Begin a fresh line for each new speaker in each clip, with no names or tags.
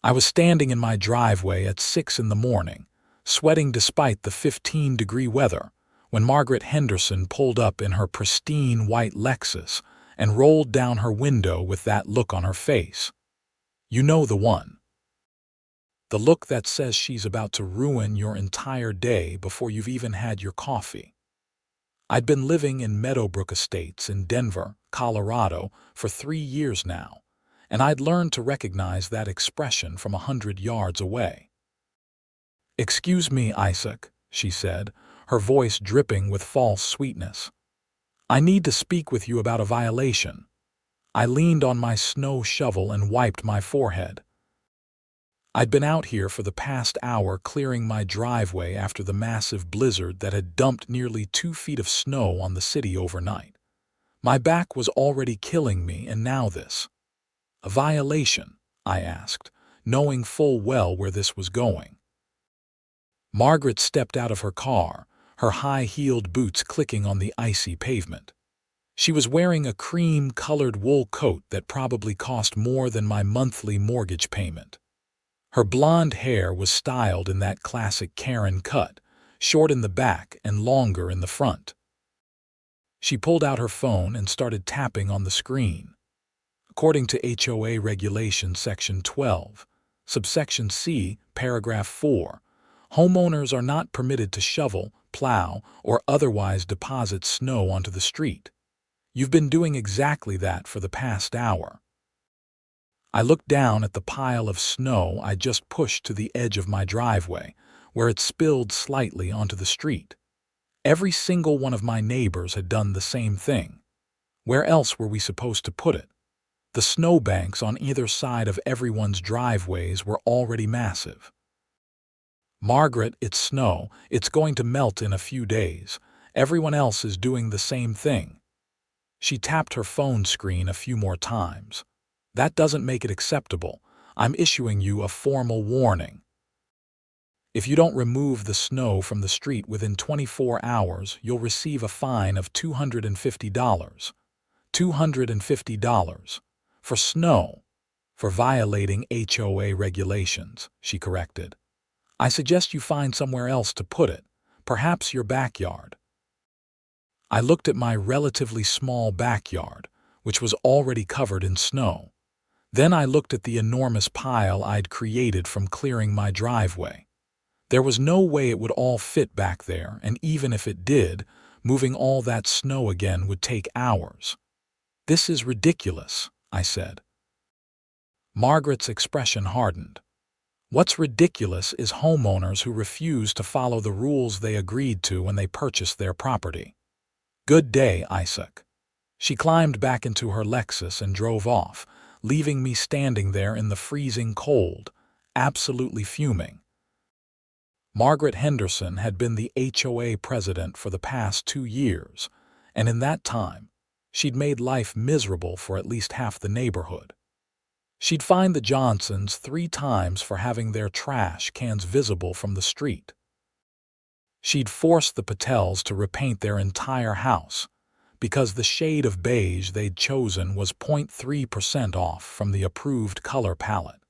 I was standing in my driveway at 6 in the morning, sweating despite the 15-degree weather, when Margaret Henderson pulled up in her pristine white Lexus and rolled down her window with that look on her face. You know the one. The look that says she's about to ruin your entire day before you've even had your coffee. I'd been living in Meadowbrook Estates in Denver, Colorado, for 3 years now, and I'd learned to recognize that expression from 100 yards away. "Excuse me, Isaac," she said, her voice dripping with false sweetness. "I need to speak with you about a violation." I leaned on my snow shovel and wiped my forehead. I'd been out here for the past hour clearing my driveway after the massive blizzard that had dumped nearly 2 feet of snow on the city overnight. My back was already killing me, and now this. "A violation?" I asked, knowing full well where this was going. Margaret stepped out of her car, her high-heeled boots clicking on the icy pavement. She was wearing a cream-colored wool coat that probably cost more than my monthly mortgage payment. Her blonde hair was styled in that classic Karen cut, short in the back and longer in the front. She pulled out her phone and started tapping on the screen. According to HOA Regulation Section 12, subsection C, paragraph 4, homeowners are not permitted to shovel, plow, or otherwise deposit snow onto the street. You've been doing exactly that for the past hour. I looked down at the pile of snow I just pushed to the edge of my driveway, where it spilled slightly onto the street. Every single one of my neighbors had done the same thing. Where else were we supposed to put it? The snowbanks on either side of everyone's driveways were already massive. "Margaret, it's snow. It's going to melt in a few days. Everyone else is doing the same thing." She tapped her phone screen a few more times. "That doesn't make it acceptable. I'm issuing you a formal warning. If you don't remove the snow from the street within 24 hours, you'll receive a fine of $250. $250. For snow. For violating HOA regulations," she corrected. "I suggest you find somewhere else to put it, perhaps your backyard." I looked at my relatively small backyard, which was already covered in snow. Then I looked at the enormous pile I'd created from clearing my driveway. There was no way it would all fit back there, and even if it did, moving all that snow again would take hours. "This is ridiculous," I said. Margaret's expression hardened. "What's ridiculous is homeowners who refuse to follow the rules they agreed to when they purchased their property. Good day, Isaac." She climbed back into her Lexus and drove off, leaving me standing there in the freezing cold, absolutely fuming. Margaret Henderson had been the HOA president for the past 2 years, and in that time, she'd made life miserable for at least half the neighborhood. She'd fined the Johnsons 3 times for having their trash cans visible from the street. She'd forced the Patels to repaint their entire house, because the shade of beige they'd chosen was 0.3% off from the approved color palette.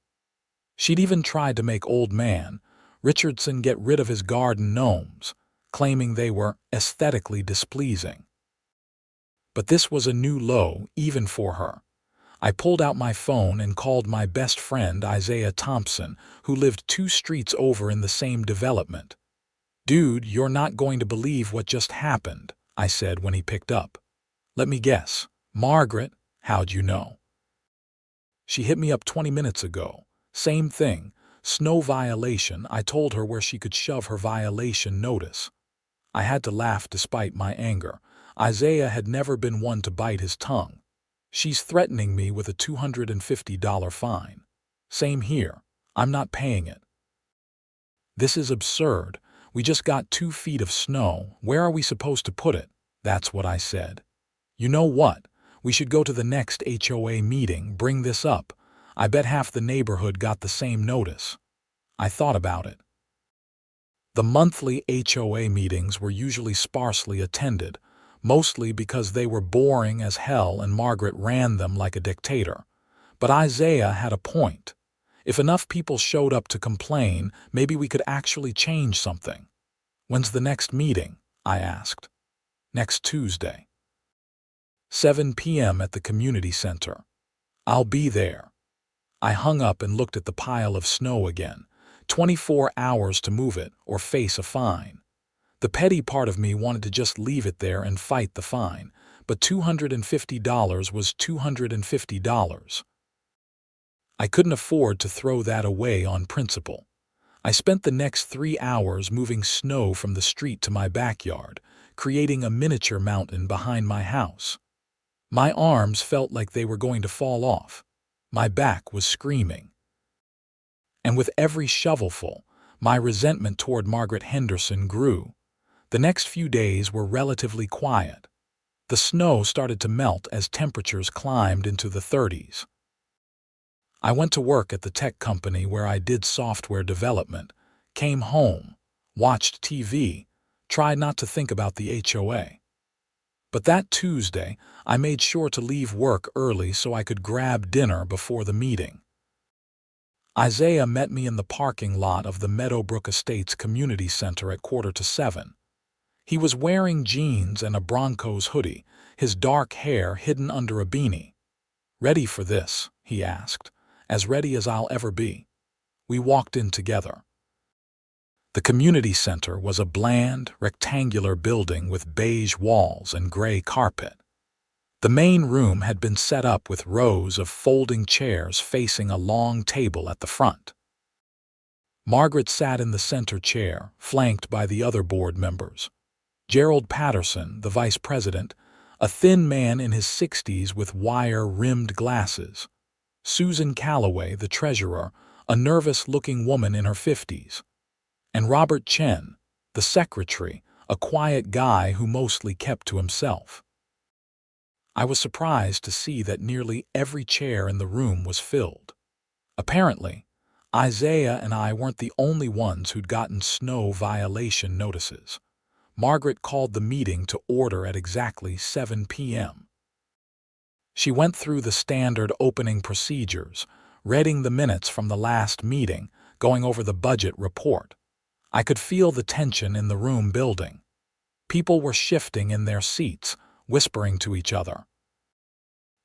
She'd even tried to make Old Man Richardson get rid of his garden gnomes, claiming they were aesthetically displeasing. But this was a new low, even for her. I pulled out my phone and called my best friend Isaiah Thompson, who lived 2 streets over in the same development. "Dude, you're not going to believe what just happened," I said when he picked up. "Let me guess. Margaret, how'd you know?" "She hit me up 20 minutes ago. Same thing. Snow violation." I told her where she could shove her violation notice. I had to laugh despite my anger. Isaiah had never been one to bite his tongue. "She's threatening me with a $250 fine." "Same here. I'm not paying it." "This is absurd. We just got 2 feet of snow. Where are we supposed to put it?" That's what I said. "You know what? We should go to the next HOA meeting, bring this up. I bet half the neighborhood got the same notice." I thought about it. The monthly HOA meetings were usually sparsely attended, mostly because they were boring as hell and Margaret ran them like a dictator. But Isaiah had a point. If enough people showed up to complain, maybe we could actually change something. When's the next meeting? I asked. Next Tuesday. 7 p.m. at the community center. I'll be there. I hung up and looked at the pile of snow again. 24 hours to move it or face a fine. The petty part of me wanted to just leave it there and fight the fine, but $250 was $250. I couldn't afford to throw that away on principle. I spent the next 3 hours moving snow from the street to my backyard, creating a miniature mountain behind my house. My arms felt like they were going to fall off. My back was screaming. And with every shovelful, my resentment toward Margaret Henderson grew. The next few days were relatively quiet. The snow started to melt as temperatures climbed into the 30s. I went to work at the tech company where I did software development, came home, watched TV, tried not to think about the HOA. But that Tuesday, I made sure to leave work early so I could grab dinner before the meeting. Isaiah met me in the parking lot of the Meadowbrook Estates Community Center at 6:45. He was wearing jeans and a Broncos hoodie, his dark hair hidden under a beanie. "Ready for this?" he asked. "As ready as I'll ever be." We walked in together. The community center was a bland, rectangular building with beige walls and gray carpet. The main room had been set up with rows of folding chairs facing a long table at the front. Margaret sat in the center chair, flanked by the other board members. Gerald Patterson, the vice president, a thin man in his 60s with wire-rimmed glasses. Susan Calloway, the treasurer, a nervous-looking woman in her 50s. And Robert Chen, the secretary, a quiet guy who mostly kept to himself. I was surprised to see that nearly every chair in the room was filled. Apparently, Isaiah and I weren't the only ones who'd gotten snow violation notices. Margaret called the meeting to order at exactly 7 p.m. She went through the standard opening procedures, reading the minutes from the last meeting, going over the budget report. I could feel the tension in the room building. People were shifting in their seats, whispering to each other.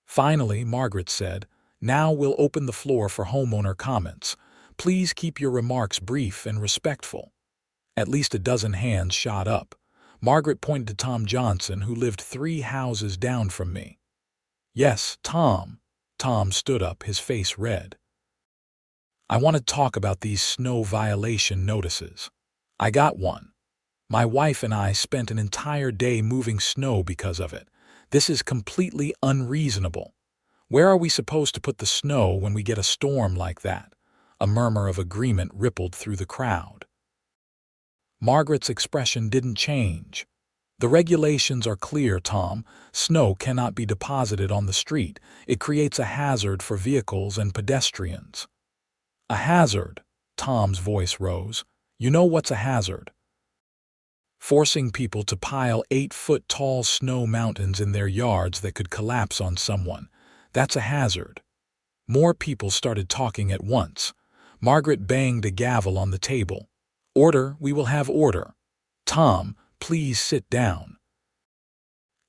Finally, Margaret said, "Now we'll open the floor for homeowner comments. Please keep your remarks brief and respectful." At least a dozen hands shot up. Margaret pointed to Tom Johnson, who lived 3 houses down from me. "Yes, Tom." Tom stood up, his face red. "I want to talk about these snow violation notices. I got one. My wife and I spent an entire day moving snow because of it. This is completely unreasonable. Where are we supposed to put the snow when we get a storm like that?" A murmur of agreement rippled through the crowd. Margaret's expression didn't change. "The regulations are clear, Tom. Snow cannot be deposited on the street. It creates a hazard for vehicles and pedestrians." "A hazard?" Tom's voice rose. "You know what's a hazard? Forcing people to pile 8-foot-tall snow mountains in their yards that could collapse on someone. That's a hazard." More people started talking at once. Margaret banged a gavel on the table. "Order, we will have order. Tom, please sit down.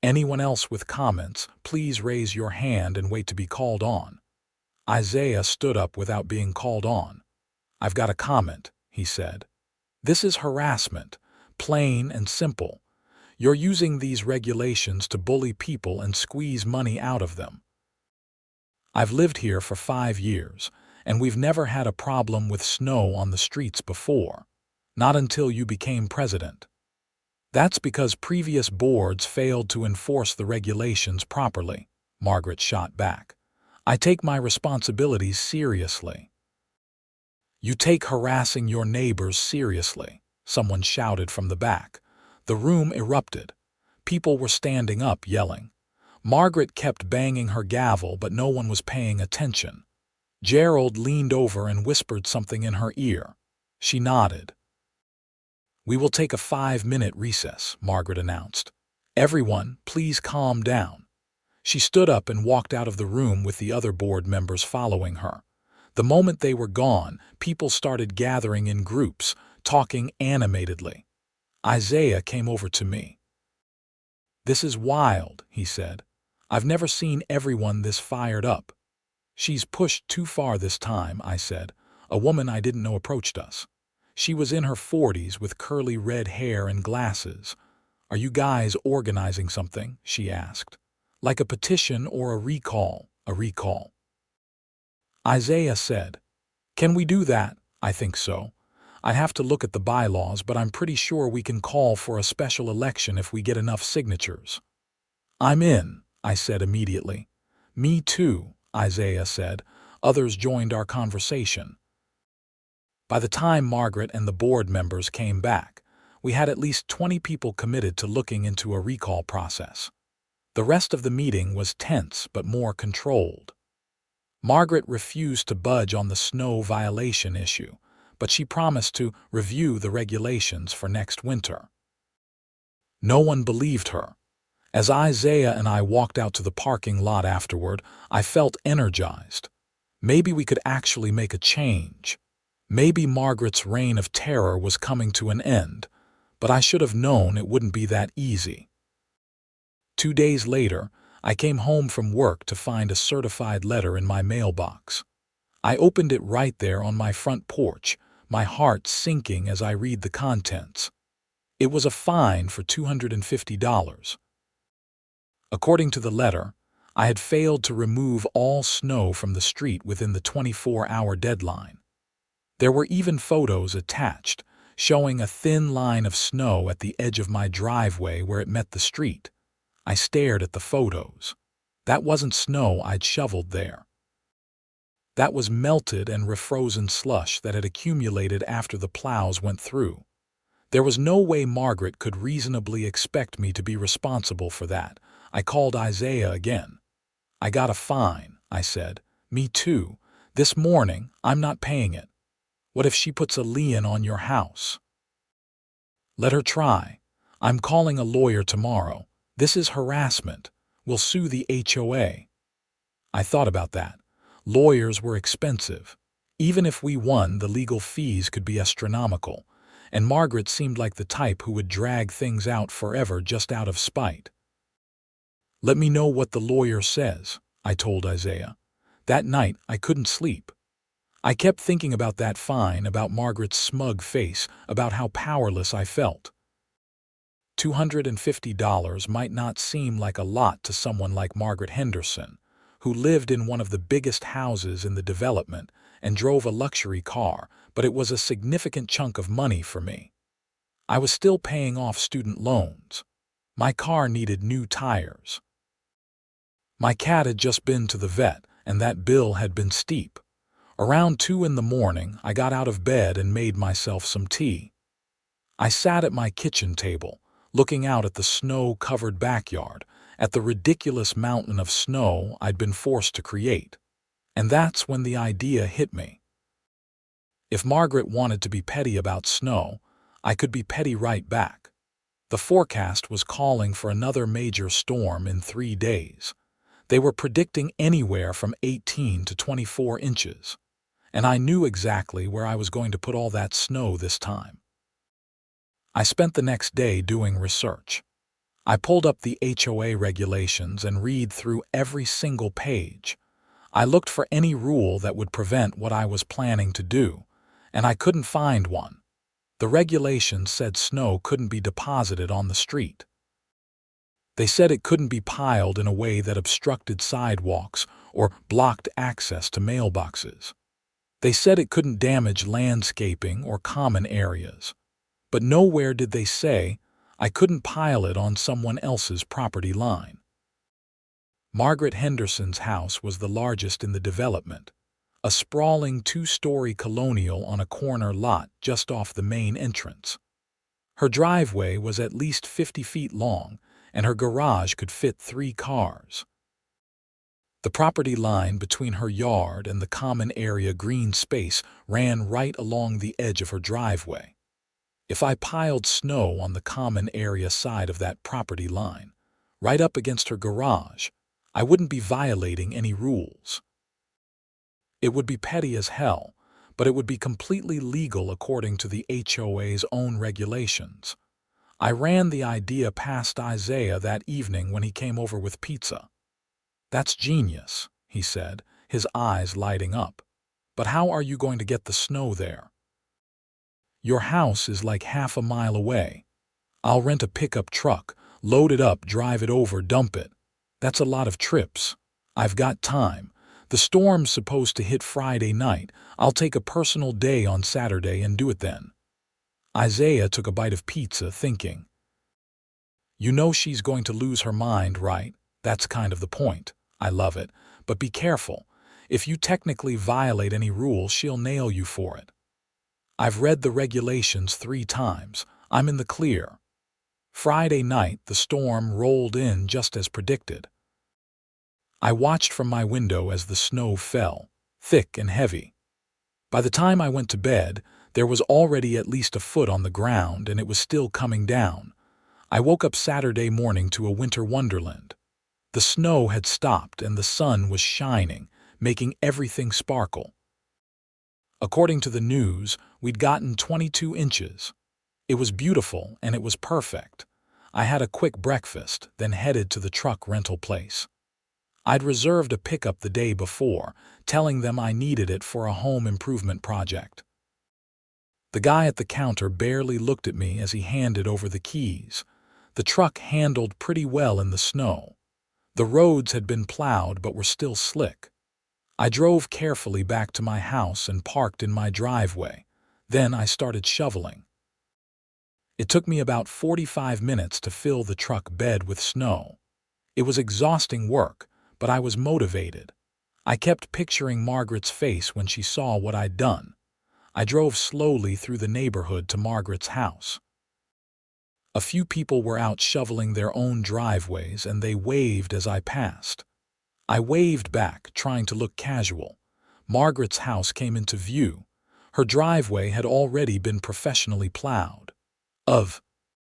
Anyone else with comments, please raise your hand and wait to be called on." Isaiah stood up without being called on. "I've got a comment," he said. "This is harassment, plain and simple. You're using these regulations to bully people and squeeze money out of them. I've lived here for 5 years, and we've never had a problem with snow on the streets before. Not until you became president. That's because previous boards failed to enforce the regulations properly," Margaret shot back. "I take my responsibilities seriously." "You take harassing your neighbors seriously," someone shouted from the back. The room erupted. People were standing up, yelling. Margaret kept banging her gavel, but no one was paying attention. Gerald leaned over and whispered something in her ear. She nodded. "We will take a 5-minute recess," Margaret announced. "Everyone, please calm down." She stood up and walked out of the room with the other board members following her. The moment they were gone, people started gathering in groups, talking animatedly. Isaiah came over to me. "This is wild," he said. "I've never seen everyone this fired up." "She's pushed too far this time," I said. A woman I didn't know approached us. She was in her 40s with curly red hair and glasses. "Are you guys organizing something?" she asked. "Like a petition or a recall?" "A recall," Isaiah said. "Can we do that?" "I think so. I'd have to look at the bylaws, but I'm pretty sure we can call for a special election if we get enough signatures." "I'm in," I said immediately. "Me too," Isaiah said. Others joined our conversation. By the time Margaret and the board members came back, we had at least 20 people committed to looking into a recall process. The rest of the meeting was tense but more controlled. Margaret refused to budge on the snow violation issue, but she promised to review the regulations for next winter. No one believed her. As Isaiah and I walked out to the parking lot afterward, I felt energized. Maybe we could actually make a change. Maybe Margaret's reign of terror was coming to an end, but I should have known it wouldn't be that easy. 2 days later, I came home from work to find a certified letter in my mailbox. I opened it right there on my front porch, my heart sinking as I read the contents. It was a fine for $250. According to the letter, I had failed to remove all snow from the street within the 24-hour deadline. There were even photos attached, showing a thin line of snow at the edge of my driveway where it met the street. I stared at the photos. That wasn't snow I'd shoveled there. That was melted and refrozen slush that had accumulated after the plows went through. There was no way Margaret could reasonably expect me to be responsible for that. I called Isaiah again. "I got a fine," I said. "Me too. This morning, I'm not paying it." "What if she puts a lien on your house?" "Let her try. I'm calling a lawyer tomorrow. This is harassment. We'll sue the HOA." I thought about that. Lawyers were expensive. Even if we won, the legal fees could be astronomical, and Margaret seemed like the type who would drag things out forever just out of spite. "Let me know what the lawyer says," I told Isaiah. That night, I couldn't sleep. I kept thinking about that fine, about Margaret's smug face, about how powerless I felt. $250 might not seem like a lot to someone like Margaret Henderson, who lived in one of the biggest houses in the development and drove a luxury car, but it was a significant chunk of money for me. I was still paying off student loans. My car needed new tires. My cat had just been to the vet, and that bill had been steep. Around 2 in the morning, I got out of bed and made myself some tea. I sat at my kitchen table, looking out at the snow-covered backyard, at the ridiculous mountain of snow I'd been forced to create. And that's when the idea hit me. If Margaret wanted to be petty about snow, I could be petty right back. The forecast was calling for another major storm in 3 days. They were predicting anywhere from 18 to 24 inches. And I knew exactly where I was going to put all that snow this time. I spent the next day doing research. I pulled up the HOA regulations and read through every single page. I looked for any rule that would prevent what I was planning to do, and I couldn't find one. The regulations said snow couldn't be deposited on the street. They said it couldn't be piled in a way that obstructed sidewalks or blocked access to mailboxes. They said it couldn't damage landscaping or common areas. But nowhere did they say I couldn't pile it on someone else's property line. Margaret Henderson's house was the largest in the development, a sprawling 2-story colonial on a corner lot just off the main entrance. Her driveway was at least 50 feet long, and her garage could fit 3 cars. The property line between her yard and the common area green space ran right along the edge of her driveway. If I piled snow on the common area side of that property line, right up against her garage, I wouldn't be violating any rules. It would be petty as hell, but it would be completely legal according to the HOA's own regulations. I ran the idea past Isaiah that evening when he came over with pizza. "That's genius," he said, his eyes lighting up. "But how are you going to get the snow there? Your house is like half a mile away. I'll rent a pickup truck, load it up, drive it over, dump it. That's a lot of trips. I've got time. The storm's supposed to hit Friday night. I'll take a personal day on Saturday and do it then." Isaiah took a bite of pizza, thinking, "You know she's going to lose her mind, right? That's kind of the point. I love it. But be careful. If you technically violate any rule, she'll nail you for it. I've read the regulations 3 times. I'm in the clear." Friday night, the storm rolled in just as predicted. I watched from my window as the snow fell, thick and heavy. By the time I went to bed, there was already at least a foot on the ground, and it was still coming down. I woke up Saturday morning to a winter wonderland. The snow had stopped and the sun was shining, making everything sparkle. According to the news, we'd gotten 22 inches. It was beautiful and it was perfect. I had a quick breakfast, then headed to the truck rental place. I'd reserved a pickup the day before, telling them I needed it for a home improvement project. The guy at the counter barely looked at me as he handed over the keys. The truck handled pretty well in the snow. The roads had been plowed but were still slick. I drove carefully back to my house and parked in my driveway. Then I started shoveling. It took me about 45 minutes to fill the truck bed with snow. It was exhausting work, but I was motivated. I kept picturing Margaret's face when she saw what I'd done. I drove slowly through the neighborhood to Margaret's house. A few people were out shoveling their own driveways, and they waved as I passed. I waved back, trying to look casual. Margaret's house came into view. Her driveway had already been professionally plowed. Of